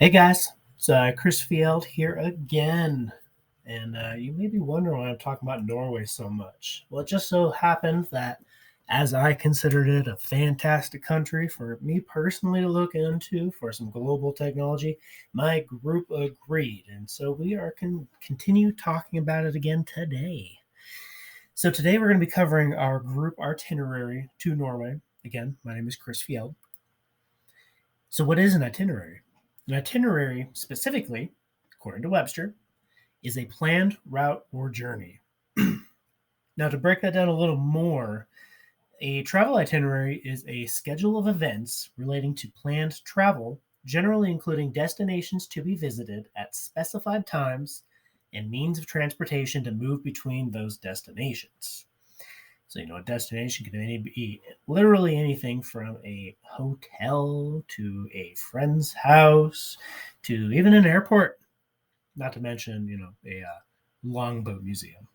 Hey guys, it's Chris Field here again. And you may be wondering why I'm talking about Norway so much. Well, it just so happened that as I considered it a fantastic country for me personally to look into for some global technology, my group agreed. And so we are continue talking about it again today. So today we're going to be covering our group itinerary to Norway. Again, my name is Chris Field. So what is an itinerary? An itinerary, specifically, according to Webster, is a planned route or journey. Now, to break that down a little more, a travel itinerary is a schedule of events relating to planned travel, generally including destinations to be visited at specified times and means of transportation to move between those destinations. So, a destination can be literally anything from a hotel to a friend's house to even an airport, not to mention, a longboat museum.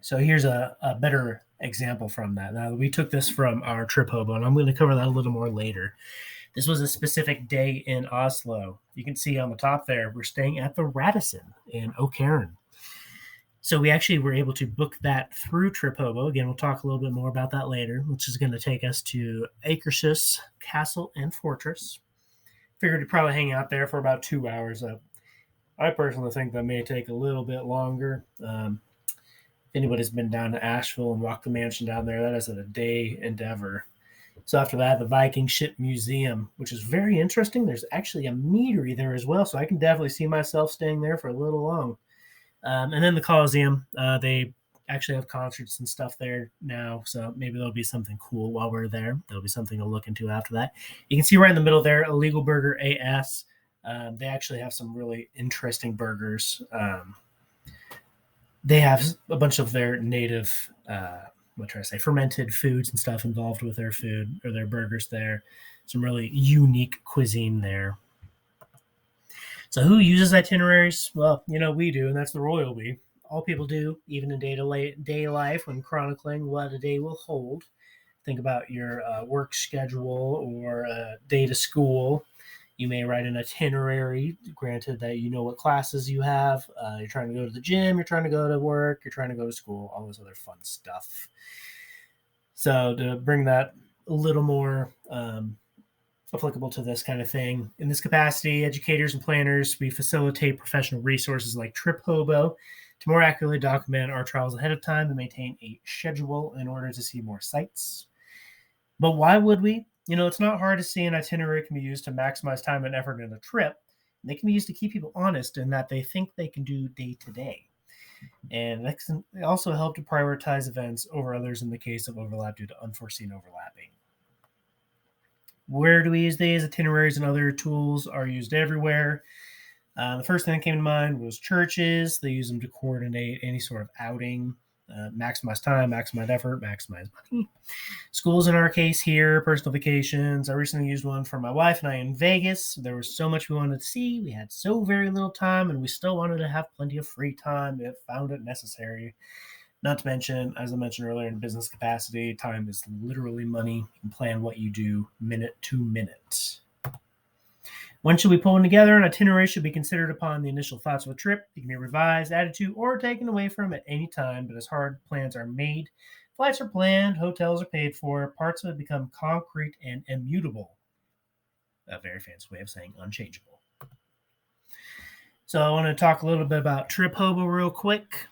So here's a better example from that. Now, we took this from our trip hobo, and I'm going to cover that a little more later. This was a specific day in Oslo. You can see on the top there, we're staying at the Radisson in O'Cairn. So we actually were able to book that through Trip Hobo. Again, we'll talk a little bit more about that later, which is going to take us to Akershus Castle and Fortress. Figured to probably hang out there for about 2 hours. I personally think that may take a little bit longer. If anybody's been down to Asheville and walked the mansion down there, that is a day endeavor. So after that, the Viking Ship Museum, which is very interesting. There's actually a meadery there as well, so I can definitely see myself staying there for a little long. And then the Coliseum, they actually have concerts and stuff there now, so maybe there'll be something cool while we're there. There'll be something to look into after that. You can see right in the middle there, Illegal Burger AS. They actually have some really interesting burgers. They have a bunch of their native, fermented foods and stuff involved with their food or their burgers there. Some really unique cuisine there. So who uses itineraries? Well, we do, and that's the royal we. All people do, even in day life when chronicling what a day will hold. Think about your work schedule or day to school. You may write an itinerary, granted that you know what classes you have. You're trying to go to the gym, you're trying to go to work, you're trying to go to school, all this other fun stuff. So to bring that a little more applicable to this kind of thing. In this capacity, educators and planners, we facilitate professional resources like Trip Hobo to more accurately document our travels ahead of time and maintain a schedule in order to see more sites. But why would we? It's not hard to see an itinerary can be used to maximize time and effort in a trip. They can be used to keep people honest in that they think they can do day to day. And that can also help to prioritize events over others in the case of overlap due to unforeseen overlapping. Where do we use these? Itineraries and other tools are used everywhere. The first thing that came to mind was churches. They use them to coordinate any sort of outing, maximize time, maximize effort, maximize money. Schools, in our case here, personal vacations. I recently used one for my wife and I in Vegas. There was so much we wanted to see. We had so very little time, and we still wanted to have plenty of free time if found it necessary. Not to mention, as I mentioned earlier, in business capacity, time is literally money. You can plan what you do minute to minute. When should we pull them together? An itinerary should be considered upon the initial thoughts of a trip. It can be revised, added to, or taken away from at any time, but as hard plans are made, flights are planned, hotels are paid for, parts of it become concrete and immutable. A very fancy way of saying unchangeable. So I want to talk a little bit about Trip Hobo real quick.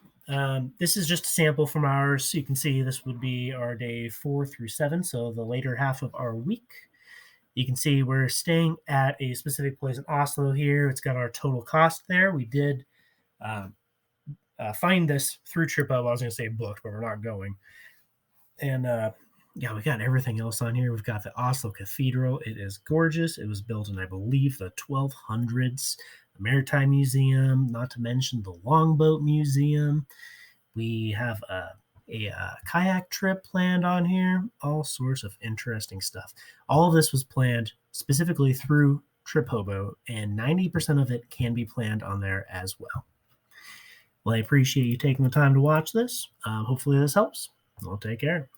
This is just a sample from ours. So you can see this would be our day 4 through 7, so the later half of our week. You can see we're staying at a specific place in Oslo here. It's got our total cost there. We did find this through TripHub. I was going to say booked, but we're not going. And we got everything else on here. We've got the Oslo Cathedral. It is gorgeous. It was built in, I believe, the 1200s. The Maritime Museum, not to mention the Longboat Museum. We have a kayak trip planned on here, all sorts of interesting stuff. All of this was planned specifically through Trip Hobo, and 90% of it can be planned on there as well. Well, I appreciate you taking the time to watch this. Hopefully this helps. Well, take care.